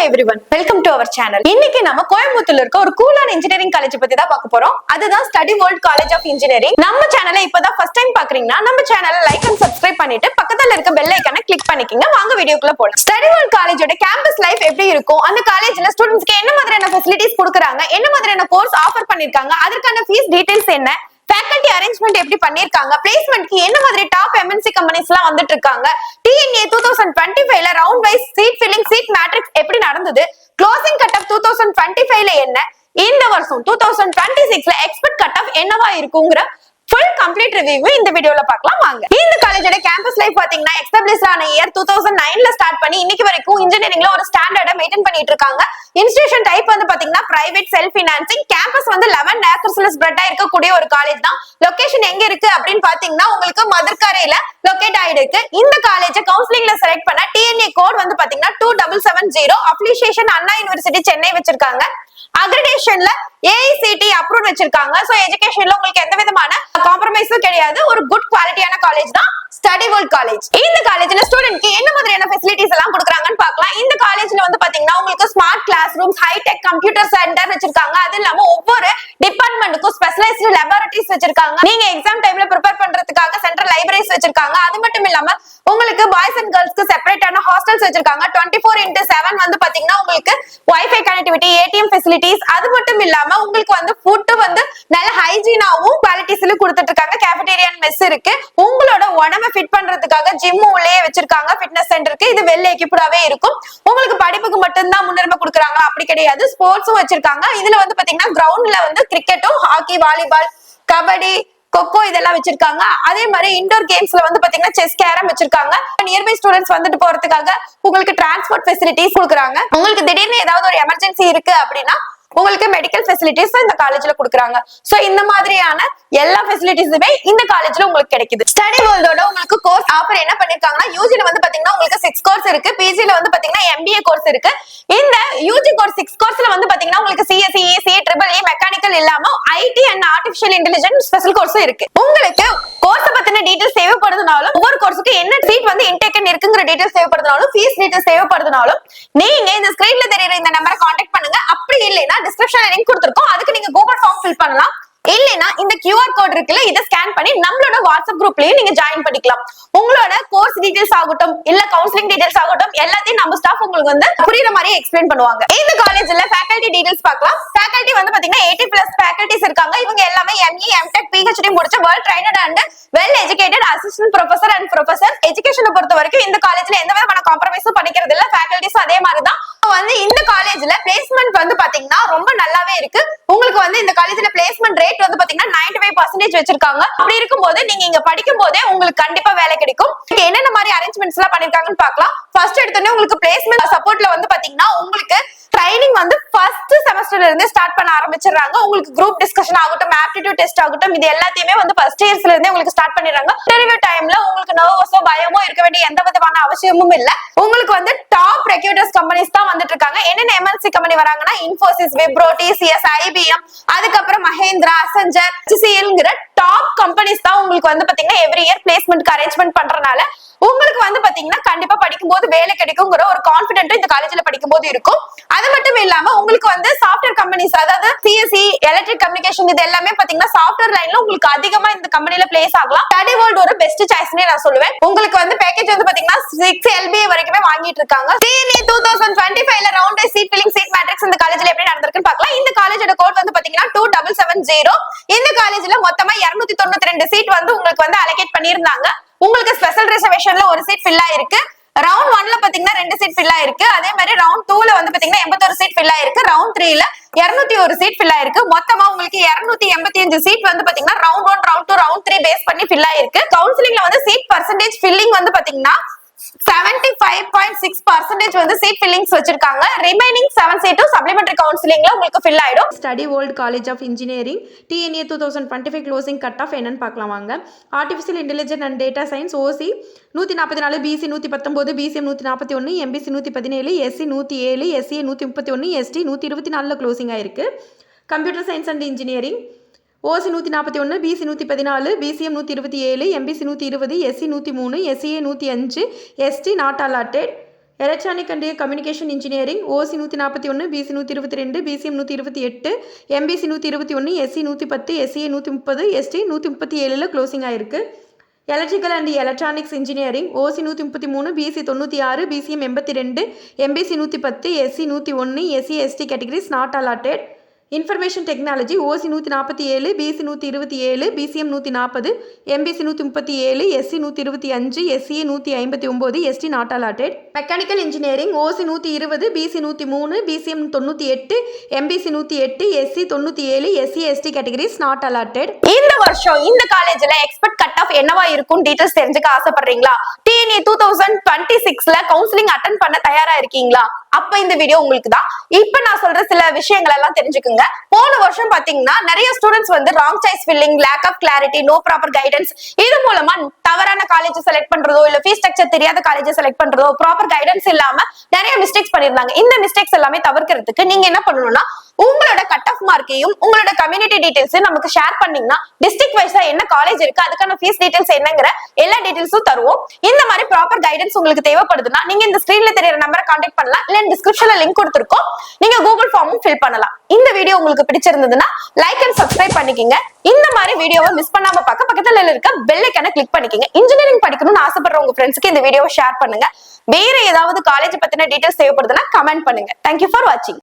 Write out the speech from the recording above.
everyone, welcome to our channel. இன்னைக்கு நம்ம கோயம்புத்தூர்ல இருக்க ஒரு கூலான இன்ஜினியரிங் காலேஜ் பத்தி தான் பார்க்க போறோம். அதுதான் study world college of engineering. நம்ம சேனலை இப்பதான் ஃபர்ஸ்ட் டைம் பாக்குறீங்கன்னா நம்ம சேனலை லைக் அண்ட் சப்ஸ்கிரைப் பண்ணிட்டு பக்கத்துல இருக்க பெல் ஐகானை கிளிக் பண்ணிக்கங்க. வாங்க வீடியோக்குள்ள போலாம். ஸ்டடி வேர்ல்ட் காலேஜோட கேம்பஸ் லைஃப் எப்படி இருக்கும், அந்த காலேஜ்ல ஸ்டூடெண்ட்ஸ்க்கு என்ன மாதிரியான ஃபெசிலிட்டிஸ் கொடுக்குறாங்க, என்ன மாதிரியான கோர்ஸ் ஆஃபர் பண்ணிருக்காங்க, அதற்கான ஃபீஸ் டீடைல்ஸ் என்ன, ஃபேக்கல்டி அரேஞ்ச்மெண்ட் எப்படி பண்ணிருக்காங்க, பிளேஸ்மென்ட்க்கு என்ன மாதிரி டாப் எம்என்சி கம்பெனிஸ் எல்லாம் வந்துட்டு இருக்காங்க, டிஎன்ஏ 2025ல round wise seat filling seat matrix எப்படி நடந்தது, க்ளோசிங் கட் ஆஃப் 2025ல என்ன, இந்த வருஷம் 2026ல எக்ஸ்பெக்ட் கட் ஆஃப் என்னவா இருக்குங்கிற ஃபுல் கம்ப்ளீட் ரிவ்யூ இந்த வீடியோல பார்க்கலாம் வாங்க. இந்த காலேஜோட கேம்பஸ் லைஃப் பாத்தீங்கன்னா எஸ்டாப்லிஷ் ஆன இயர் 2009ல ஸ்டார்ட் பண்ணி இன்னைக்கு வரைக்கும் இன்ஜினியரிங்ல ஒரு ஸ்டாண்டர்டை மெயின்டைன் பண்ணிட்டு இருக்காங்க. இன்ஸ்டிடியூஷன் டைப் வந்து பாத்தீங்கன்னா பிரைவேட் செல்ஃப் ஃபினான்சிங். கேம்பஸ் வந்து 11 ஏக்கர்ஸ்ல ஸ்ப்ரெட் ஆயிருக்கக்கூடிய ஒரு காலேஜ் தான். லொகேஷன் எங்க இருக்கு அப்படின்னு பாத்தீங்கன்னா உங்களுக்கு மதுர்கரையில லொகேட் ஆயிருக்கு. இந்த காலேஜ் கவுன்சிலிங்ல செலக்ட் பண்ண டிஎன்ஏ கோட் வந்து பாத்தீங்கன்னா 2770. அப்ளிகேஷன் அண்ணா யூனிவர்சிட்டி சென்னை வச்சிருக்காங்க. அக்ரிடேஷன்ல ஏஐசிடி அப்ரூவ் வச்சிருக்காங்க. சோ எஜுகேஷன்ல உங்களுக்கு எந்த விதமான காம்ப்ரமைஸும் கிடையாது. ஒரு குட் குவாலிட்டியான காலேஜ் தான் ஸ்டடி வேர்ல்ட் காலேஜ். இந்த காலேஜ்ல ஸ்டூடெண்ட்க்கு என்ன மாதிரியான ஃபெசிலிட்டிஸ் எல்லாம் கொடுக்குறாங்கன்னு பார்க்கலாம். இந்த காலேஜ்ல வந்து பாத்தீங்கன்னா உங்களுக்கு smart classrooms, hi-tech computer centre வச்சிருக்காங்க. அது இல்லாம ஒவ்வொரு டிபார்ட்மெண்ட்டுக்கும் ஸ்பெஷலைஸ்டு லேபரட்டரிஸ் வச்சிருக்காங்க. நீங்க எக்ஸாம் டைம்ல ப்ரிப்பேர் பண்றதுக்காக சென்ட்ரல் லைப்ரரிஸ் வச்சிருக்காங்க. அது மட்டும் இல்லாம உங்களுக்கு பாய்ஸ் அண்ட் கேர்ள்ஸ்க்கு செப்பரேட்டான ஹாஸ்டல்ஸ் வச்சிருக்காங்க. 24x7 வந்து பாத்தீங்கன்னா உங்களுக்கு வைஃபை கனெக்டிவிட்டி, ஏடிஎம் ஃபெசிலிட்டிஸ், அது மட்டும் இல்லாம உங்களுக்கு வந்து ஃபுட் வந்து நல்ல ஹைஜீனாவும் குவாலிட்டிஸ்ல கொடுத்துட்டு இருக்காங்க. கேஃபேட்டேரியா அண்ட் மெஸ் இருக்கு. உங்களோட உடம்ப ஃபிட் பண்றதுக்காக ஜிம் உள்ளே வச்சிருக்காங்க. ஃபிட்னஸ் சென்டருக்கு இது வெல் எக்யூப்டாவே இருக்கும். உங்களுக்கு படிப்புக்கு மட்டும் தான் முன்னுரிமை கொடுக்குறாங்க அப்படி கிடையாது. ஸ்போர்ட்ஸும் வச்சிருக்காங்க. இதுல வந்து பாத்தீங்கன்னா கிரவுண்ட்ல வந்து கிரிக்கெட்டும், ஹாக்கி, வாலிபால், கபடி, கொக்கோ இதெல்லாம் வச்சிருக்காங்க. அதே மாதிரி இன்டோர் கேம்ஸ்ல வந்து பாத்தீங்கன்னா செஸ், கேரம் வச்சிருக்காங்க. நியர்பை ஸ்டூடெண்ட்ஸ் வந்துட்டு போறதுக்காக உங்களுக்கு டிரான்ஸ்போர்ட் ஃபெசிலிட்டிஸ் கொடுக்குறாங்க. உங்களுக்கு திடீர்னு ஏதாவது ஒரு எமர்ஜென்சி இருக்கு அப்படின்னா உங்களுக்கு மெடிக்கல் ஃபெசிலிட்டிஸ் இந்த காலேஜ்ல கொடுக்குறாங்க. சோ இந்த மாதிரியான எல்லா ஃபெசிலிட்டிஸுமே இந்த காலேஜ்ல உங்களுக்கு கிடைக்குது. ஸ்டடி வேர்ல்டோட உங்களுக்கு கோர்ஸ் ஆஃபர் என்ன பண்ணிருக்காங்கன்னா யூஜில வந்து பாத்தீங்கன்னா உங்களுக்கு 6 கோர்ஸ் இருக்கு. பிஜில வந்து பாத்தீங்கன்னா எம்பிஏ கோர்ஸ் இருக்கு. இந்த யூஜி கோர்ஸ் 6 கோர்ஸ்ல வந்து பாத்தீங்கன்னா உங்களுக்கு சிஎஸ்சி, இசி, ட்ரிபிள் மெக்கானிக்கல் இல்லாம IT and artificial intelligence special கோர்ஸும் இருக்கு. உங்களுக்கு கோர்ஸ் பத்தின டீடைல்ஸ் தேவைப்படுறதுனாலும், ஒவ்வொரு கோர்ஸுக்கு என்ன சீட் வந்து இன்டேக் இருக்குங்கிற டீடைல்ஸ் தேவைப்படுறதுனாலும், ஃபீஸ் டீடைல்ஸ் தேவைப்படுறதுனாலும் நீங்க இந்த ஸ்கிரீன்ல தெரியுற இந்த நம்பரை கான்டாக்ட் பண்ணுங்க. அப்படி இல்லைன்னா டிஸ்கிரிப்ஷன்ல லிங்க் கொடுத்திருக்கோம். அதுக்கு நீங்க கூகுள் ஃபார்ம் ஃபில் பண்ணலாம். இல்லைன்னா இந்த QR கோட் இருக்குல்ல, இதை ஸ்கேன் பண்ணி நம்மளோட வாட்ஸ்அப் குரூப்லயும் நீங்க ஜாயின் பண்ணிக்கலாம். உங்களோட கோர்ஸ் டீடைல்ஸ் ஆகட்டும், இல்ல கவுன்சிலிங் டீடைல்ஸ் ஆகட்டும், எல்லாத்தையும் நம்ம ஸ்டாஃப் உங்களுக்கு வந்து புரியுற மாதிரி எக்ஸ்பிளைன் பண்ணுவாங்க. இந்த காலேஜ்ல ஃபேக்கல்டி டீடைல்ஸ் பார்க்கலாம். ஃபேக்கல்டி வந்து பாத்தீங்கன்னா 80+ ஃபேக்கல்டிஸ் இருக்காங்க. இவங்க எல்லாமே ME, MTech, PhD முடிச்ச world trained and well educated assistant professor and professor. எஜுகேஷனை பொறுத்த வரைக்கும் இந்த காலேஜ்ல எந்த விதமான காம்ப்ரமைஸும் பண்ணிக்கிறது இல்ல. ஃபேக்கல்டிஸும் அதே மாதிரி தான். வந்து இந்த காலேஜ்ல பிளேஸ்மெண்ட் வந்து பாத்தீங்கன்னா ரொம்ப நல்லாவே இருக்கு. உங்களுக்கு வந்து இந்த காலேஜ்ல பிளேஸ்மெண்ட் ரேட் வந்து பாத்தீங்கன்னா 95% வச்சிருக்காங்க. அப்படி இருக்கும்போது நீங்க இங்க படிக்கும் போதே உங்களுக்கு கண்டிப்பா வேலை கிடைக்கும். என்னென்ன மாதிரி அரேஞ்ச்மெண்ட்ஸ் எல்லாம் பண்ணிருக்காங்கன்னு பார்க்கலாம். ஃபர்ஸ்ட் எடுத்தோடனே உங்களுக்கு பிளேஸ்மெண்ட் சப்போர்ட்ல வந்து பாத்தீங்கன்னா உங்களுக்கு ட்ரைனிங் வந்து ஃபர்ஸ்ட் செமஸ்டர்ல இருந்து ஸ்டார்ட் பண்ண ஆரம்பிச்சிடுறாங்க. உங்களுக்கு குரூப் டிஸ்கஷன் ஆகட்டும், ஆப்டிடியூட் டெஸ்ட் ஆகட்டும், இது எல்லாத்தையுமே வந்து ஃபர்ஸ்ட் இயர்ஸ்ல இருந்தே உங்களுக்கு ஸ்டார்ட் பண்ணிடுறாங்க. இன்டர்வியூ டைம்ல உங்களுக்கு நர்வஸோ பயமோ இருக்க வேண்டிய எந்த விதமான அவசியமும் இல்ல. உங்களுக்கு வந்து டாப் ரெக்ரூட்டர்ஸ் கம்பெனிஸ் தான் வந்துட்டு இருக்காங்க. என்னென்ன எம்என்சி கம்பெனி வராங்கன்னா இன்ஃபோசிஸ், விப்ரோ, டிசிஎஸ், ஐபிஎம், அதுக்கப்புறம் மஹேந்திரா, அசெஞ்சர், HCLங்கிற டாப் கம்பெனிஸ் தான் உங்களுக்கு வந்து பாத்தீங்கன்னா எவ்ரி இயர் பிளேஸ்மென்ட்க்கு அரேஞ்ச்மெண்ட் பண்றனால உங்களுக்கு வந்து பாத்தீங்கன்னா கண்டிப்பா படிக்கும்போது வேலை கிடைக்குங்கிற ஒரு கான்பிடென்ட் இந்த காலேஜ்ல படிக்கும்போது இருக்கும். அது மட்டும் இல்லாம உங்களுக்கு வந்து சாஃப்ட்வேர் கம்பெனிஸ், அதாவது சிஎஸ்சி, எலக்ட்ரிக் கம்யூனிகேஷன், இது எல்லாமே பாத்தீங்கன்னா சாஃப்ட்வேர் லைன்ல உங்களுக்கு அதிகமா இந்த கம்பெனில பிளேஸ் ஆகலாம். ஸ்டடி வேர்ல்ட் ஒரு பெஸ்ட் சாய்ஸ்னே நான் சொல்லுவேன். உங்களுக்கு வந்து பேக்கேஜ் வந்து பாத்தீங்கன்னா 6 LBA வரைக்குமே வாங்கிட்டு இருக்காங்க. டிஎன்ஏ 2025ல round seat filling seat matrix இந்த காலேஜ்ல எப்படி நடந்திருக்குன்னு பார்க்கலாம். இந்த காலேஜோட கோட் வந்து பாத்தீங்கன்னா 2770. இந்த காலேஜ்ல மொத்தமா 292 சீட் வந்து உங்களுக்கு வந்து அலோகேட் பண்ணியிருந்தாங்க. உங்களுக்கு ஸ்பெஷல் ரிசர்வேஷன்ல ஒரு சீட் ஃபில் ஆயிருக்கு. ரவுண்ட் 1ல பாத்தீங்கன்னா 2 சீட் ஃபில் ஆயிருக்கு. அதே மாதிரி ரவுண்ட் 2ல வந்து பாத்தீங்கன்னா 81 சீட் ஃபில் ஆயிருக்கு. ரவுண்ட் 3ல 201 சீட் ஃபில் ஆயிருக்கு. மொத்தமா உங்களுக்கு 285 சீட் வந்து பாத்தீங்கன்னா ரவுண்ட் 1, ரவுண்ட் 2, ரவுண்ட் 3 பேஸ் பண்ணி ஃபில் ஆயிருக்கு. கவுன்சிலிங்ல வந்து சீட் பர்சன்டேஜ் ஃபில்லிங் வந்து பாத்தீங்கன்னா 75.6% வந்து சீட் ஃபில்லிங்ஸ் வச்சிருக்காங்க. ரிமைனிங் 7 சீட்டும் சப்ளிமெண்டரி கவுன்சிலிங்ல உங்களுக்கு ஃபில் ஆயிடும். Study world college of engineering TNEA 2025 closing cut off என்னன்னு பார்க்கலாம் வாங்க. Artificial intelligence and data science OC 144, BC 119, BCM 141, MBC 117, SC 107, SCA 131, ST 124 closing ஆயிருக்கு. Computer science and engineering OC 141, BC 114, BCM 127, MBC 120, SC 103, SCA 105, ST not allotted, electronic and communication engineering OC 141, BC 122, BCM 128, MBC 121, SC 110, SCA 130, ST 137 closing ஆயிருக்கு. Electrical and electronics engineering OC 133, BC 96, BCM 82, MBC 110, SC 101, SC ST categories not allotted. Information technology OC 147, BC 127, BCM 140, MBC 137, SC 125, SCA 159, ST not allotted. Mechanical engineering OC 120, BC 103, BCM 98, MBC 108, SC 97, SC ST categories not allotted. இந்த வருஷம் இந்த காலேஜ்ல expect cut off என்னவா இருக்கும் details தெரிஞ்சுக்க ஆசைப்படுறீங்களா? DNA 2026ல counselling attend பண்ண தயாரா இருக்கீங்களா? அப்ப இந்த வீடியோ உங்களுக்கு தான். இப்ப நான் சொல்ற சில விஷயங்கள் எல்லாம் தெரிஞ்சுக்குங்க. போன வருஷம் பாத்தீங்கன்னா நிறைய ஸ்டூடெண்ட்ஸ் வந்து wrong choice filling, lack of clarity, no proper guidance, இது மூலமா தவறான காலேஜ் செலக்ட் பண்றதோ இல்ல ஃபீஸ் ஸ்ட்ரக்சர் தெரியாத காலேஜ் செலக்ட் பண்றதோ, ப்ராப்பர் கைடன்ஸ் இல்லாம நிறைய மிஸ்டேக்ஸ் பண்ணிருந்தாங்க. இந்த மிஸ்டேக்ஸ் எல்லாமே தவிர்க்கிறதுக்கு நீங்க என்ன பண்ணணும்னா, உங்களோட கட் ஆஃப் மார்க்கையும் உங்களோட கம்யூனிட்டி டீடைல்ஸையும் நமக்கு ஷேர் பண்ணீங்கன்னா டிஸ்ட்ரிக்ட் வைஸா என்ன காலேஜ் இருக்கு, அதுக்கான ஃபீஸ் டீடைல்ஸ் என்னங்கிற எல்லா டீடைல்ஸும் தருவோம். இந்த மாதிரி ப்ராப்பர் கைடன்ஸ் உங்களுக்கு தேவைப்படுதுன்னா நீங்க இந்த ஸ்கிரீன்ல தெரியற நம்பரை கான்டாக்ட் பண்ணலாம், இல்ல டிஸ்கிரிப்ஷன்ல லிங்க் கொடுத்திருக்கோம், நீங்க கூகுள் ஃபார்மும் ஃபில் பண்ணலாம். இந்த வீடியோ உங்களுக்கு பிடிச்சிருந்ததுன்னா லைக் அண்ட் சப்ஸ்கிரைப் பண்ணிக்கங்க. இந்த மாதிரி வீடியோவை மிஸ் பண்ணாம பார்க்க பக்கத்துல இருக்க பெல் ஐகானை கிளிக் பண்ணிக்கங்க. இன்ஜினியரிங் படிக்கணும்னு ஆசைப்படுற உங்க ஃப்ரெண்ட்ஸ்க்கு இந்த வீடியோவை ஷேர் பண்ணுங்க. வேற ஏதாவது காலேஜ் பத்தின டீடைல்ஸ் தேவைப்படுதுன்னா கமெண்ட் பண்ணுங்க. தேங்க்யூ ஃபார் வாட்சிங்.